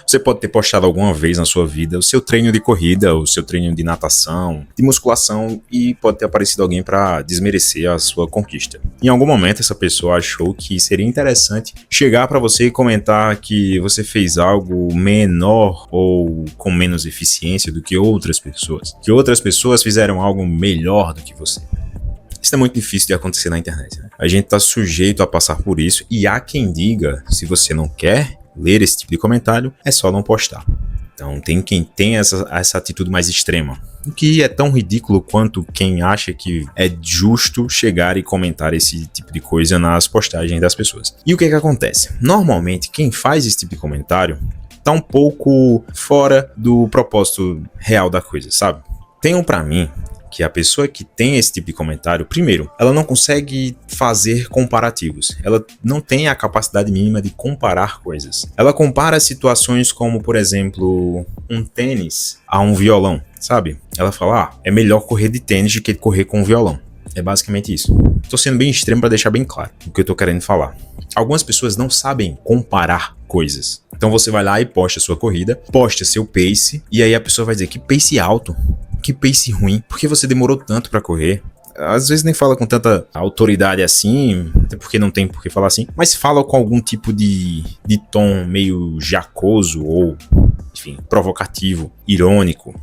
Você pode ter postado alguma vez na sua vida o seu treino de corrida, o seu treino de natação, de musculação, e pode ter aparecido alguém para desmerecer a sua conquista. Em algum momento essa pessoa achou que seria interessante chegar para você e comentar que você fez algo menor ou com menos eficiência do que outras pessoas fizeram algo melhor do que você. Isso é muito difícil de acontecer na internet, né? A gente está sujeito a passar por isso, e há quem diga, se você não quer ler esse tipo de comentário, é só não postar. Então tem quem tem essa atitude mais extrema, o que é tão ridículo quanto quem acha que é justo chegar e comentar esse tipo de coisa nas postagens das pessoas. E o que acontece? Normalmente quem faz esse tipo de comentário tá um pouco fora do propósito real da coisa, sabe? Tenham pra mim que a pessoa que tem esse tipo de comentário, primeiro, ela não consegue fazer comparativos. Ela não tem a capacidade mínima de comparar coisas. Ela compara situações como, por exemplo, um tênis a um violão, sabe? Ela fala, é melhor correr de tênis do que correr com um violão. É basicamente isso. Estou sendo bem extremo para deixar bem claro o que eu estou querendo falar. Algumas pessoas não sabem comparar coisas. Então você vai lá e posta a sua corrida, posta seu pace, e aí a pessoa vai dizer que pace alto, que pace ruim, porque você demorou tanto para correr. Às vezes nem fala com tanta autoridade assim, até porque não tem por que falar assim, mas fala com algum tipo de tom meio jacoso ou, enfim, provocativo, irônico.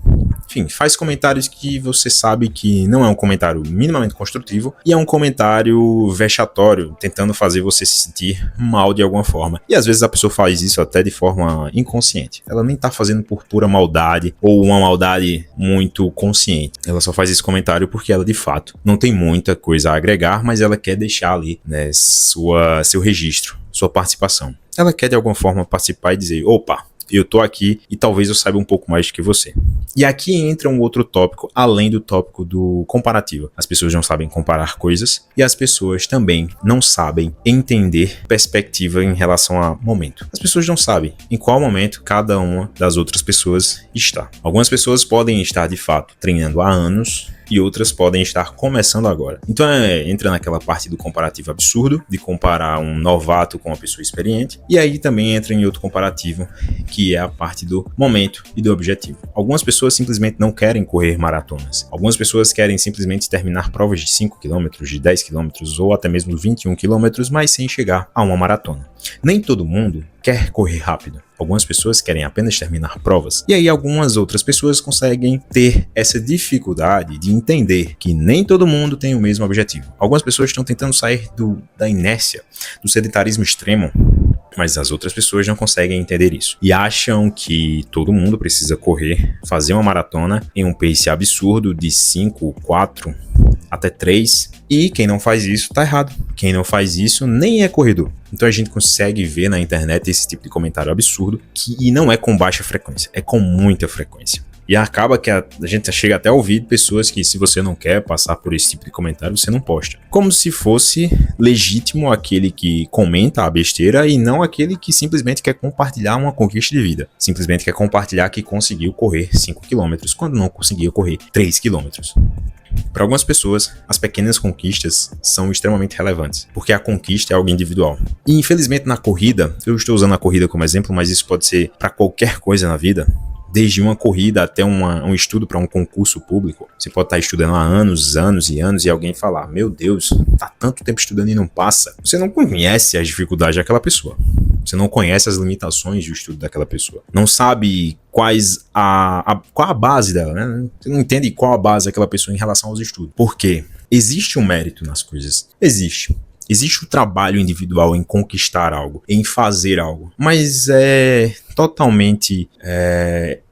Enfim, faz comentários que você sabe que não é um comentário minimamente construtivo e é um comentário vexatório, tentando fazer você se sentir mal de alguma forma. E às vezes a pessoa faz isso até de forma inconsciente. Ela nem tá fazendo por pura maldade ou uma maldade muito consciente. Ela só faz esse comentário porque ela de fato não tem muita coisa a agregar, mas ela quer deixar ali, né, seu registro, sua participação. Ela quer de alguma forma participar e dizer, opa, eu tô aqui e talvez eu saiba um pouco mais do que você. E aqui entra um outro tópico, além do tópico do comparativo. As pessoas não sabem comparar coisas e as pessoas também não sabem entender perspectiva em relação a momento. As pessoas não sabem em qual momento cada uma das outras pessoas está. Algumas pessoas podem estar de fato treinando há anos e outras podem estar começando agora. Então entra naquela parte do comparativo absurdo, de comparar um novato com uma pessoa experiente, e aí também entra em outro comparativo, que é a parte do momento e do objetivo. Algumas pessoas simplesmente não querem correr maratonas. Algumas pessoas querem simplesmente terminar provas de 5 km, de 10 km ou até mesmo 21 km, mas sem chegar a uma maratona. Nem todo mundo quer correr rápido. Algumas pessoas querem apenas terminar provas. E aí algumas outras pessoas conseguem ter essa dificuldade de entender que nem todo mundo tem o mesmo objetivo. Algumas pessoas estão tentando sair da inércia, do sedentarismo extremo, mas as outras pessoas não conseguem entender isso. E acham que todo mundo precisa correr, fazer uma maratona em um pace absurdo de 5, 4, até 3. E quem não faz isso tá errado. Quem não faz isso nem é corredor. Então a gente consegue ver na internet esse tipo de comentário absurdo, e não é com baixa frequência, é com muita frequência. E acaba que a gente chega até a ouvir pessoas que, se você não quer passar por esse tipo de comentário, você não posta. Como se fosse legítimo aquele que comenta a besteira e não aquele que simplesmente quer compartilhar uma conquista de vida. Simplesmente quer compartilhar que conseguiu correr 5 km quando não conseguia correr 3 km. Para algumas pessoas, as pequenas conquistas são extremamente relevantes, porque a conquista é algo individual. E infelizmente na corrida, eu estou usando a corrida como exemplo, mas isso pode ser para qualquer coisa na vida, desde uma corrida até um estudo para um concurso público. Você pode estar estudando há anos e alguém falar, meu Deus, tá tanto tempo estudando e não passa. Você não conhece as dificuldades daquela pessoa. Você não conhece as limitações do estudo daquela pessoa. Não sabe qual a base dela, né? Você não entende qual a base daquela pessoa em relação aos estudos. Por quê? Existe um mérito nas coisas. Existe. Existe o trabalho individual em conquistar algo, em fazer algo, mas é totalmente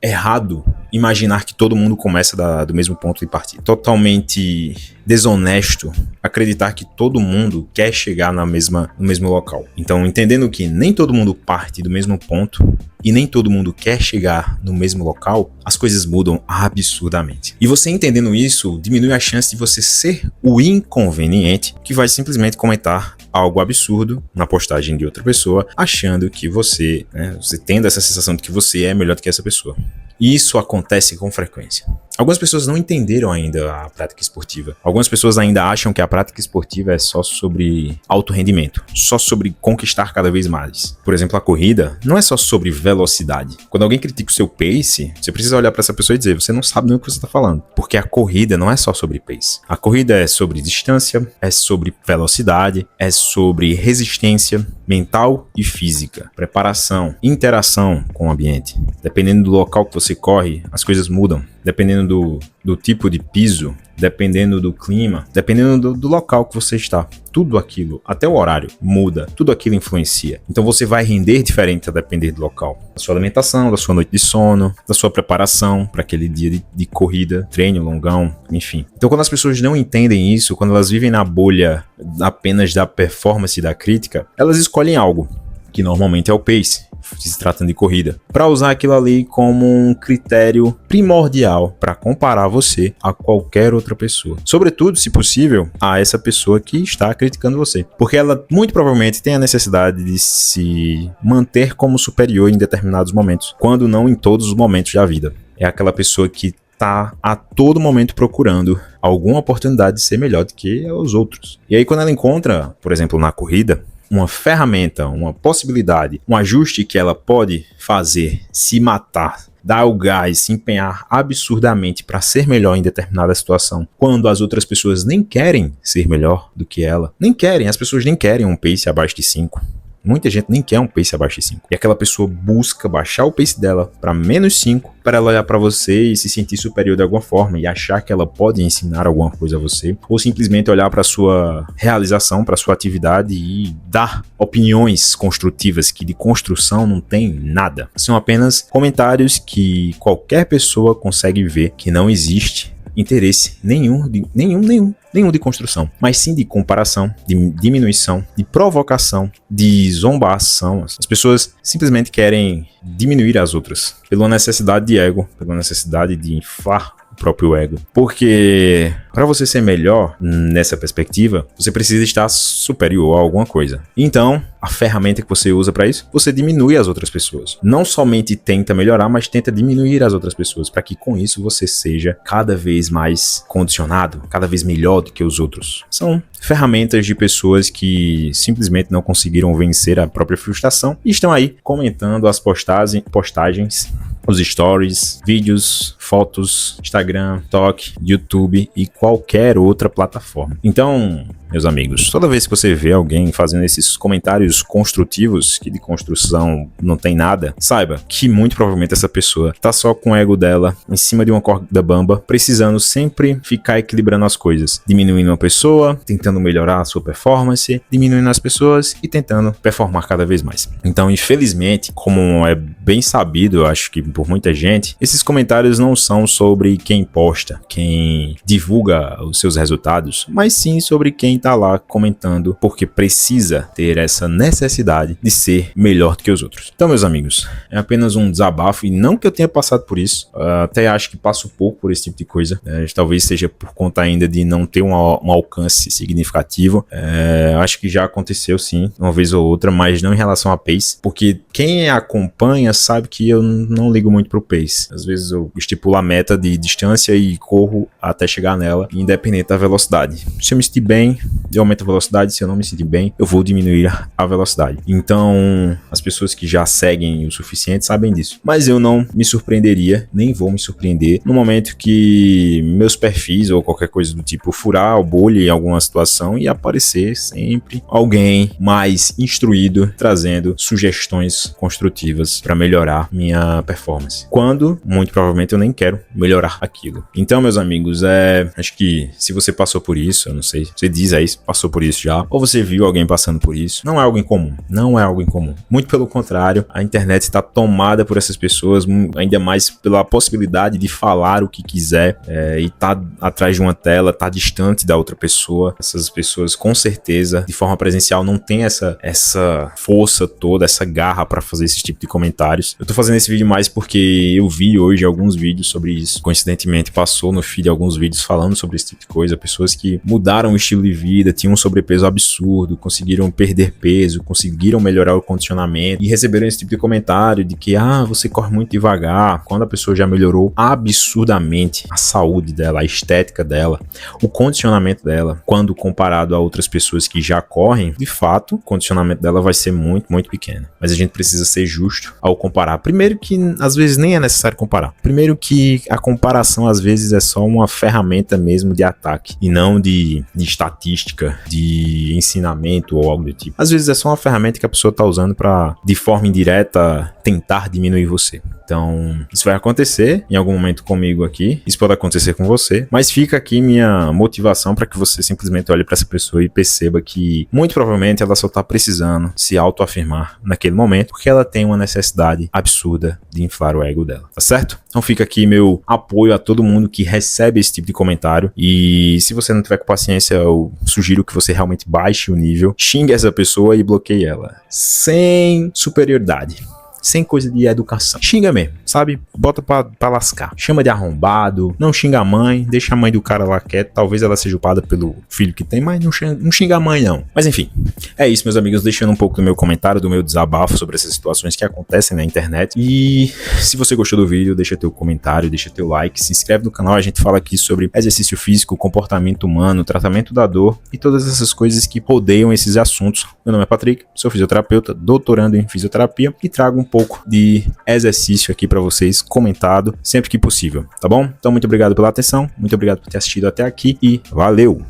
errado imaginar que todo mundo começa do mesmo ponto de partida. Totalmente desonesto acreditar que todo mundo quer chegar no mesmo local. Então, entendendo que nem todo mundo parte do mesmo ponto e nem todo mundo quer chegar no mesmo local, as coisas mudam absurdamente. E você entendendo isso, diminui a chance de você ser o inconveniente que vai simplesmente comentar algo absurdo na postagem de outra pessoa, achando que você tendo essa sensação de que você é melhor do que essa pessoa. E isso acontece com frequência. Algumas pessoas não entenderam ainda a prática esportiva. Algumas pessoas ainda acham que a prática esportiva é só sobre alto rendimento, só sobre conquistar cada vez mais. Por exemplo, a corrida não é só sobre velocidade. Quando alguém critica o seu pace, você precisa olhar para essa pessoa e dizer, você não sabe nem o que você está falando. Porque a corrida não é só sobre pace. A corrida é sobre distância, é sobre velocidade, é sobre resistência mental e física, preparação, interação com o ambiente. Dependendo do local que você corre, as coisas mudam. Dependendo do tipo de piso, dependendo do clima, dependendo do local que você está. Tudo aquilo, até o horário, muda. Tudo aquilo influencia. Então você vai render diferente a depender do local. Da sua alimentação, da sua noite de sono, da sua preparação para aquele dia de corrida, treino, longão, enfim. Então quando as pessoas não entendem isso, quando elas vivem na bolha apenas da performance e da crítica, elas escolhem algo, que normalmente é o pace, se tratando de corrida, para usar aquilo ali como um critério primordial para comparar você a qualquer outra pessoa. Sobretudo, se possível, a essa pessoa que está criticando você. Porque ela muito provavelmente tem a necessidade de se manter como superior em determinados momentos, quando não em todos os momentos da vida. É aquela pessoa que está a todo momento procurando alguma oportunidade de ser melhor do que os outros. E aí quando ela encontra, por exemplo, na corrida, uma ferramenta, uma possibilidade, um ajuste que ela pode fazer, se matar, dar o gás, se empenhar absurdamente para ser melhor em determinada situação, quando as outras pessoas nem querem ser melhor do que ela, nem querem, as pessoas nem querem um pace abaixo de 5. Muita gente nem quer um pace abaixo de 5. E aquela pessoa busca baixar o pace dela para menos 5 para ela olhar para você e se sentir superior de alguma forma e achar que ela pode ensinar alguma coisa a você, ou simplesmente olhar para sua realização, para sua atividade e dar opiniões construtivas que de construção não tem nada. São apenas comentários que qualquer pessoa consegue ver que não existe interesse nenhum de construção, mas sim de comparação, de diminuição, de provocação, de zombação. As pessoas simplesmente querem diminuir as outras pela necessidade de ego, pela necessidade de inflar o próprio ego. Porque para você ser melhor nessa perspectiva, você precisa estar superior a alguma coisa. Então, a ferramenta que você usa para isso, você diminui as outras pessoas. Não somente tenta melhorar, mas tenta diminuir as outras pessoas, para que com isso você seja cada vez mais condicionado, cada vez melhor do que os outros. São ferramentas de pessoas que simplesmente não conseguiram vencer a própria frustração e estão aí comentando as postagens, os stories, vídeos, fotos, Instagram, TikTok, YouTube e qualquer outra plataforma. Então, meus amigos, toda vez que você vê alguém fazendo esses comentários construtivos, que de construção não tem nada, saiba que muito provavelmente essa pessoa tá só com o ego dela em cima de uma corda bamba, precisando sempre ficar equilibrando as coisas, diminuindo uma pessoa, tentando melhorar a sua performance, diminuindo as pessoas e tentando performar cada vez mais. Então, infelizmente, como é bem sabido, eu acho que por muita gente, esses comentários não são sobre quem posta, quem divulga os seus resultados, mas sim sobre quem tá lá comentando porque precisa ter essa necessidade de ser melhor do que os outros. Então, meus amigos, é apenas um desabafo e não que eu tenha passado por isso, até acho que passo pouco por esse tipo de coisa, talvez seja por conta ainda de não ter um alcance significativo, acho que já aconteceu sim, uma vez ou outra, mas não em relação a pace, porque quem acompanha sabe que eu não ligo muito pro pace. Às vezes eu estipulo a meta de distância e corro até chegar nela, independente da velocidade. Se eu me sentir bem, eu aumento a velocidade. Se eu não me sentir bem, eu vou diminuir a velocidade. Então, as pessoas que já seguem o suficiente sabem disso. Mas eu não me surpreenderia, nem vou me surpreender, no momento que meus perfis ou qualquer coisa do tipo furar o bolha em alguma situação e aparecer sempre alguém mais instruído, trazendo sugestões construtivas para melhorar minha performance. Quando, muito provavelmente, eu nem quero melhorar aquilo. Então, meus amigos, acho que se você passou por isso, eu não sei, você diz aí se passou por isso já, ou você viu alguém passando por isso, não é algo incomum, não é algo incomum. Muito pelo contrário, a internet está tomada por essas pessoas, ainda mais pela possibilidade de falar o que quiser e tá atrás de uma tela, tá distante da outra pessoa. Essas pessoas, com certeza, de forma presencial, não tem essa força toda, essa garra para fazer esse tipo de comentários. Eu tô fazendo esse vídeo mais porque eu vi hoje alguns vídeos sobre isso. Coincidentemente, passou no feed alguns vídeos falando sobre esse tipo de coisa, pessoas que mudaram o estilo de vida, vida, tinham um sobrepeso absurdo, conseguiram perder peso, conseguiram melhorar o condicionamento e receberam esse tipo de comentário de que, você corre muito devagar, quando a pessoa já melhorou absurdamente a saúde dela, a estética dela, o condicionamento dela, quando comparado a outras pessoas que já correm, de fato, o condicionamento dela vai ser muito, muito pequeno. Mas a gente precisa ser justo ao comparar. Primeiro que, às vezes, nem é necessário comparar. Primeiro que a comparação, às vezes, é só uma ferramenta mesmo de ataque e não de estatística, de ensinamento ou algo do tipo. Às vezes é só uma ferramenta que a pessoa está usando para, de forma indireta, tentar diminuir você. Então, isso vai acontecer em algum momento comigo aqui, isso pode acontecer com você, mas fica aqui minha motivação para que você simplesmente olhe para essa pessoa e perceba que, muito provavelmente, ela só está precisando se autoafirmar naquele momento, porque ela tem uma necessidade absurda de inflar o ego dela, tá certo? Então fica aqui meu apoio a todo mundo que recebe esse tipo de comentário, e se você não tiver com paciência, eu sugiro que você realmente baixe o nível, xingue essa pessoa e bloqueie ela, sem superioridade. Sem coisa de educação. Xinga mesmo, sabe? Bota pra lascar. Chama de arrombado, não xinga a mãe, deixa a mãe do cara lá quieta. Talvez ela seja culpada pelo filho que tem, mas não xinga a mãe, não. Mas enfim, é isso, meus amigos. Deixando um pouco do meu comentário, do meu desabafo sobre essas situações que acontecem na internet. E se você gostou do vídeo, deixa teu comentário, deixa teu like, se inscreve no canal. A gente fala aqui sobre exercício físico, comportamento humano, tratamento da dor e todas essas coisas que rodeiam esses assuntos. Meu nome é Patrick, sou fisioterapeuta, doutorando em fisioterapia e trago um pouco de exercício aqui para vocês, comentado sempre que possível, tá bom? Então, muito obrigado pela atenção, muito obrigado por ter assistido até aqui e valeu!